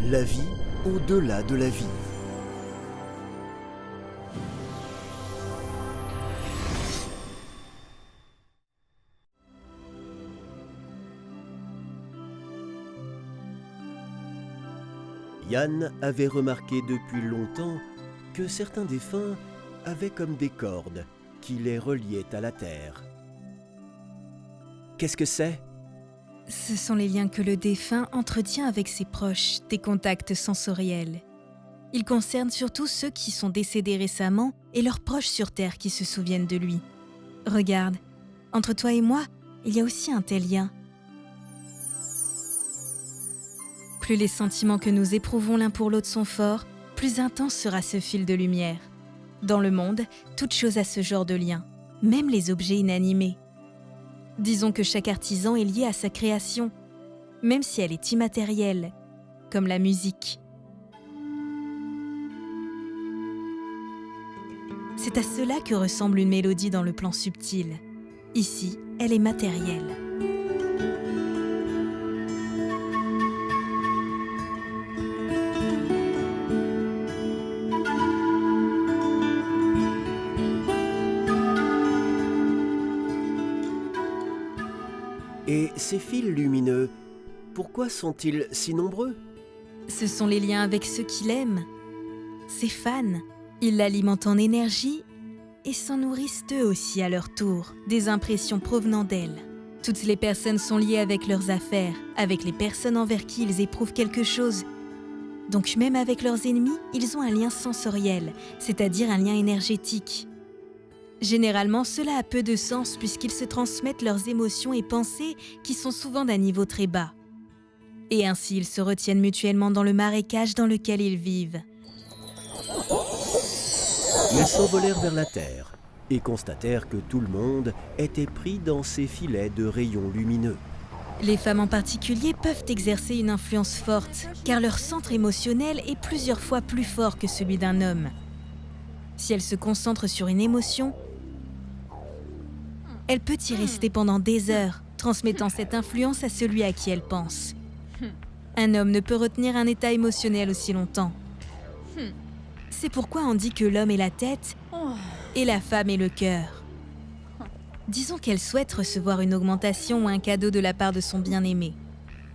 La vie au-delà de la vie. Yann avait remarqué depuis longtemps que certains défunts avaient comme des cordes qui les reliaient à la terre. Qu'est-ce que c'est ? Ce sont les liens que le défunt entretient avec ses proches, des contacts sensoriels. Ils concernent surtout ceux qui sont décédés récemment et leurs proches sur Terre qui se souviennent de lui. Regarde, entre toi et moi, il y a aussi un tel lien. Plus les sentiments que nous éprouvons l'un pour l'autre sont forts, plus intense sera ce fil de lumière. Dans le monde, toute chose a ce genre de lien, même les objets inanimés. Disons que chaque artisan est lié à sa création, même si elle est immatérielle, comme la musique. C'est à cela que ressemble une mélodie dans le plan subtil. Ici, elle est matérielle. Et ces fils lumineux, pourquoi sont-ils si nombreux ? Ce sont les liens avec ceux qui l'aiment. Ses fans, ils l'alimentent en énergie et s'en nourrissent eux aussi à leur tour, des impressions provenant d'elle. Toutes les personnes sont liées avec leurs affaires, avec les personnes envers qui ils éprouvent quelque chose. Donc même avec leurs ennemis, ils ont un lien sensoriel, c'est-à-dire un lien énergétique. Généralement, cela a peu de sens puisqu'ils se transmettent leurs émotions et pensées qui sont souvent d'un niveau très bas. Et ainsi, ils se retiennent mutuellement dans le marécage dans lequel ils vivent. Ils s'envolèrent vers la terre et constatèrent que tout le monde était pris dans ces filets de rayons lumineux. Les femmes en particulier peuvent exercer une influence forte, car leur centre émotionnel est plusieurs fois plus fort que celui d'un homme. Si elle se concentre sur une émotion, elle peut y rester pendant des heures, transmettant cette influence à celui à qui elle pense. Un homme ne peut retenir un état émotionnel aussi longtemps. C'est pourquoi on dit que l'homme est la tête et la femme est le cœur. Disons qu'elle souhaite recevoir une augmentation ou un cadeau de la part de son bien-aimé.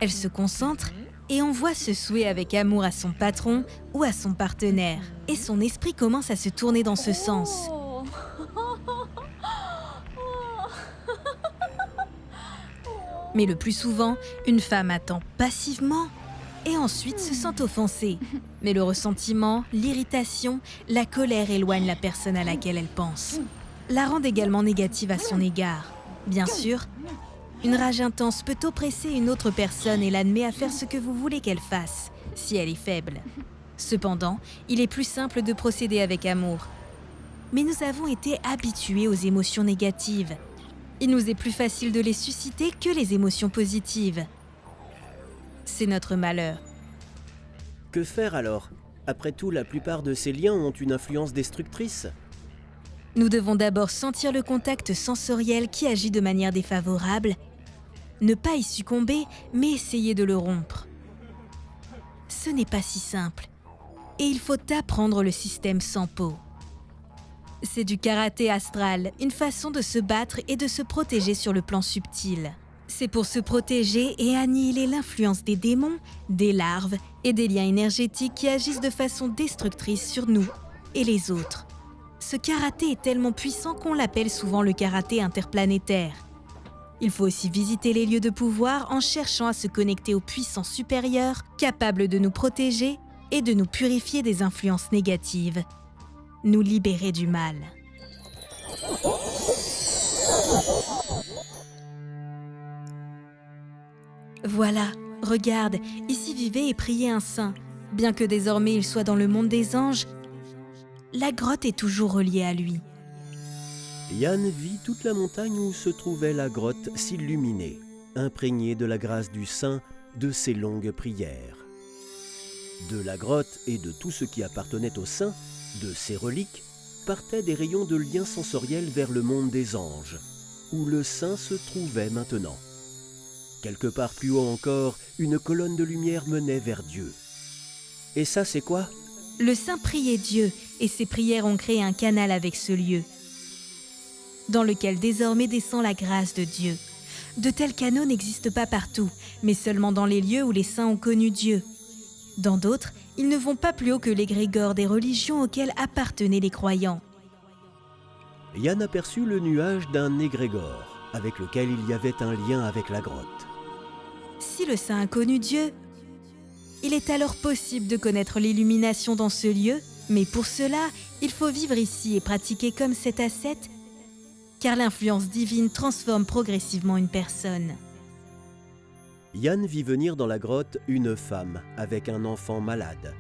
Elle se concentre et envoie ce souhait avec amour à son patron ou à son partenaire. Et son esprit commence à se tourner dans ce sens. Mais le plus souvent, une femme attend passivement et ensuite se sent offensée. Mais le ressentiment, l'irritation, la colère éloignent la personne à laquelle elle pense. La rendent également négative à son égard. Bien sûr, une rage intense peut oppresser une autre personne et l'admet à faire ce que vous voulez qu'elle fasse, si elle est faible. Cependant, il est plus simple de procéder avec amour. Mais nous avons été habitués aux émotions négatives. Il nous est plus facile de les susciter que les émotions positives. C'est notre malheur. Que faire alors ? Après tout, la plupart de ces liens ont une influence destructrice. Nous devons d'abord sentir le contact sensoriel qui agit de manière défavorable, ne pas y succomber, mais essayer de le rompre. Ce n'est pas si simple, et il faut apprendre le système Sampo. C'est du karaté astral, une façon de se battre et de se protéger sur le plan subtil. C'est pour se protéger et annihiler l'influence des démons, des larves et des liens énergétiques qui agissent de façon destructrice sur nous et les autres. Ce karaté est tellement puissant qu'on l'appelle souvent le karaté interplanétaire. Il faut aussi visiter les lieux de pouvoir en cherchant à se connecter aux puissances supérieures capables de nous protéger et de nous purifier des influences négatives, nous libérer du mal. Voilà, regarde, ici vivait et priait un saint. Bien que désormais il soit dans le monde des anges, la grotte est toujours reliée à lui. Yann vit toute la montagne où se trouvait la grotte s'illuminer, imprégnée de la grâce du saint de ses longues prières. De la grotte et de tout ce qui appartenait au saint, de ses reliques, partaient des rayons de lien sensoriel vers le monde des anges, où le saint se trouvait maintenant. Quelque part plus haut encore, une colonne de lumière menait vers Dieu. Et ça, c'est quoi? Le saint priait Dieu et ses prières ont créé un canal avec ce lieu, dans lequel désormais descend la grâce de Dieu. De tels canaux n'existent pas partout, mais seulement dans les lieux où les saints ont connu Dieu. Dans d'autres, ils ne vont pas plus haut que l'égrégore des religions auxquelles appartenaient les croyants. Yann aperçut le nuage d'un égrégore, avec lequel il y avait un lien avec la grotte. Si le saint a connu Dieu, il est alors possible de connaître l'illumination dans ce lieu, mais pour cela, il faut vivre ici et pratiquer comme cet ascète, car l'influence divine transforme progressivement une personne. Yann vit venir dans la grotte une femme avec un enfant malade.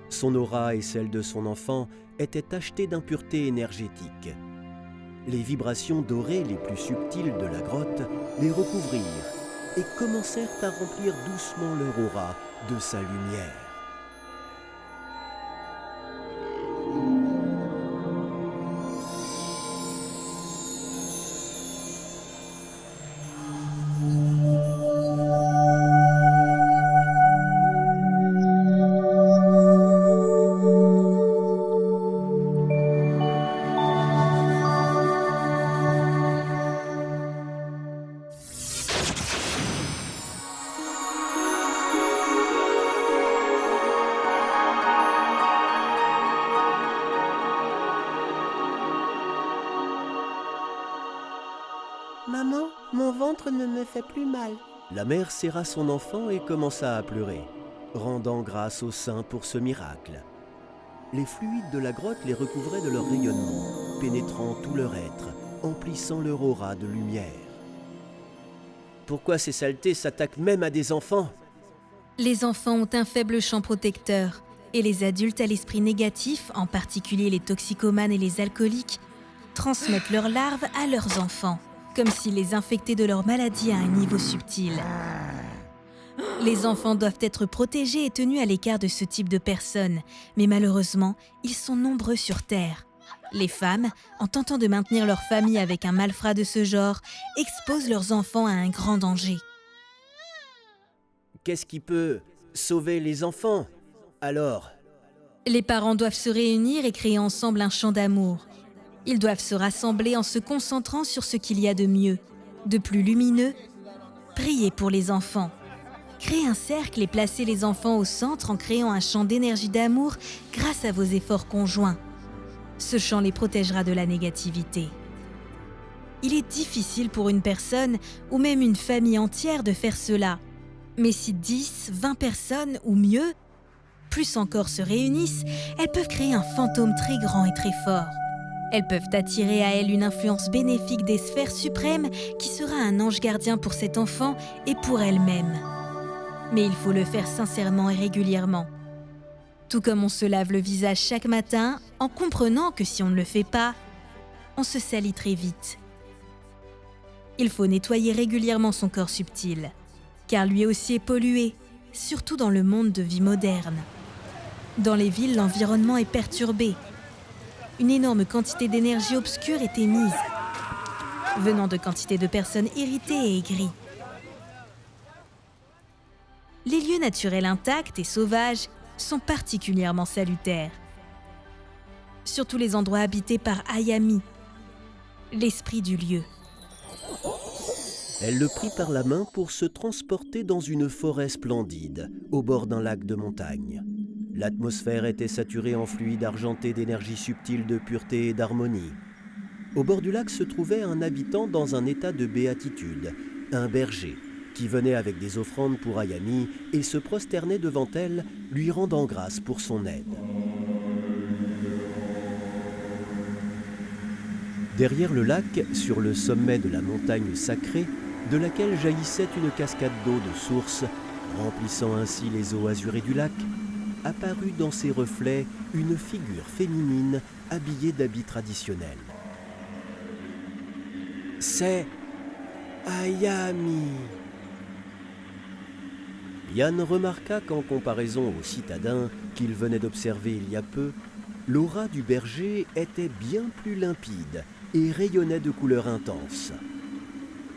Son aura et celle de son enfant étaient tachetées d'impuretés énergétiques. Les vibrations dorées les plus subtiles de la grotte les recouvrirent et commencèrent à remplir doucement leur aura de sa lumière. Maman, mon ventre ne me fait plus mal. La mère serra son enfant et commença à pleurer, rendant grâce au saint pour ce miracle. Les fluides de la grotte les recouvraient de leur rayonnement, pénétrant tout leur être, emplissant leur aura de lumière. Pourquoi ces saletés s'attaquent même à des enfants? Les enfants ont un faible champ protecteur, et les adultes à l'esprit négatif, en particulier les toxicomanes et les alcooliques, transmettent leurs larves à leurs enfants, comme s'ils les infectaient de leur maladie à un niveau subtil. Les enfants doivent être protégés et tenus à l'écart de ce type de personnes, mais malheureusement, ils sont nombreux sur Terre. Les femmes, en tentant de maintenir leur famille avec un malfrat de ce genre, exposent leurs enfants à un grand danger. Qu'est-ce qui peut sauver les enfants, alors? Les parents doivent se réunir et créer ensemble un chant d'amour. Ils doivent se rassembler en se concentrant sur ce qu'il y a de mieux, de plus lumineux. Prier pour les enfants. Créer un cercle et placer les enfants au centre en créant un champ d'énergie d'amour grâce à vos efforts conjoints. Ce champ les protégera de la négativité. Il est difficile pour une personne ou même une famille entière de faire cela. Mais si 10, 20 personnes ou mieux, plus encore se réunissent, elles peuvent créer un fantôme très grand et très fort. Elles peuvent attirer à elles une influence bénéfique des sphères suprêmes qui sera un ange gardien pour cet enfant et pour elle-même. Mais il faut le faire sincèrement et régulièrement. Tout comme on se lave le visage chaque matin, en comprenant que si on ne le fait pas, on se salit très vite. Il faut nettoyer régulièrement son corps subtil, car lui aussi est pollué, surtout dans le monde de vie moderne. Dans les villes, l'environnement est perturbé. Une énorme quantité d'énergie obscure est émise, venant de quantités de personnes irritées et aigries. Les lieux naturels intacts et sauvages sont particulièrement salutaires. Surtout les endroits habités par Ayami, l'esprit du lieu. Elle le prit par la main pour se transporter dans une forêt splendide, au bord d'un lac de montagne. L'atmosphère était saturée en fluide argenté d'énergie subtile de pureté et d'harmonie. Au bord du lac se trouvait un habitant dans un état de béatitude, un berger, qui venait avec des offrandes pour Ayami et se prosternait devant elle, lui rendant grâce pour son aide. Derrière le lac, sur le sommet de la montagne sacrée, de laquelle jaillissait une cascade d'eau de source, remplissant ainsi les eaux azurées du lac, apparut dans ses reflets une figure féminine habillée d'habits traditionnels. C'est Ayami. Yann remarqua qu'en comparaison aux citadins qu'il venait d'observer il y a peu, l'aura du berger était bien plus limpide et rayonnait de couleurs intenses.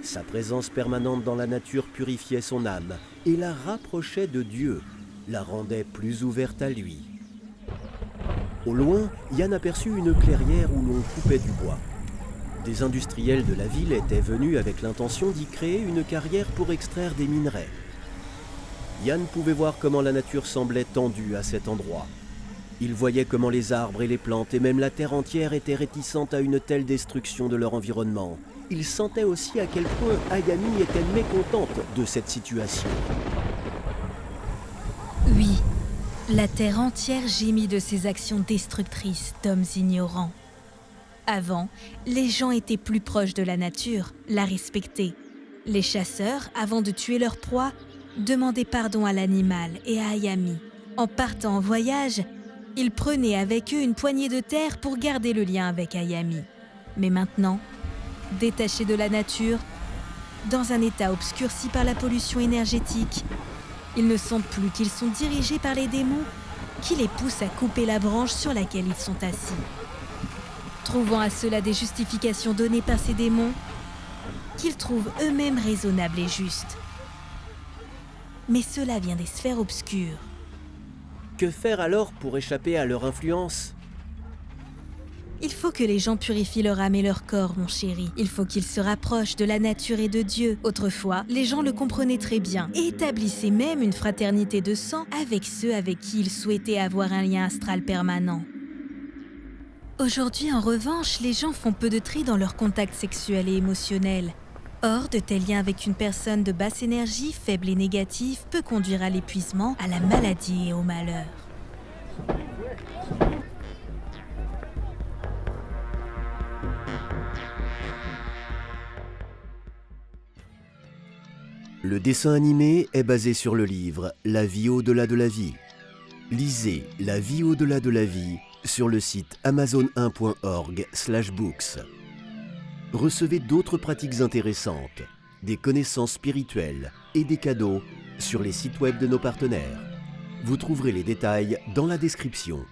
Sa présence permanente dans la nature purifiait son âme et la rapprochait de Dieu, la rendait plus ouverte à lui. Au loin, Yann aperçut une clairière où l'on coupait du bois. Des industriels de la ville étaient venus avec l'intention d'y créer une carrière pour extraire des minerais. Yann pouvait voir comment la nature semblait tendue à cet endroit. Il voyait comment les arbres et les plantes et même la terre entière étaient réticentes à une telle destruction de leur environnement. Il sentait aussi à quel point Ayami était mécontente de cette situation. Oui, la terre entière gémit de ces actions destructrices d'hommes ignorants. Avant, les gens étaient plus proches de la nature, la respectaient. Les chasseurs, avant de tuer leur proie, demandaient pardon à l'animal et à Ayami. En partant en voyage, ils prenaient avec eux une poignée de terre pour garder le lien avec Ayami. Mais maintenant, détachés de la nature, dans un état obscurci par la pollution énergétique, ils ne sentent plus qu'ils sont dirigés par les démons qui les poussent à couper la branche sur laquelle ils sont assis. Trouvant à cela des justifications données par ces démons, qu'ils trouvent eux-mêmes raisonnables et justes. Mais cela vient des sphères obscures. Que faire alors pour échapper à leur influence ? Il faut que les gens purifient leur âme et leur corps, mon chéri. Il faut qu'ils se rapprochent de la nature et de Dieu. Autrefois, les gens le comprenaient très bien et établissaient même une fraternité de sang avec ceux avec qui ils souhaitaient avoir un lien astral permanent. Aujourd'hui, en revanche, les gens font peu de tri dans leurs contacts sexuels et émotionnels. Or, de tels liens avec une personne de basse énergie, faible et négative, peut conduire à l'épuisement, à la maladie et au malheur. Le dessin animé est basé sur le livre « La vie au-delà de la vie ». Lisez « La vie au-delà de la vie » sur le site amazon1.org/books. Recevez d'autres pratiques intéressantes, des connaissances spirituelles et des cadeaux sur les sites web de nos partenaires. Vous trouverez les détails dans la description.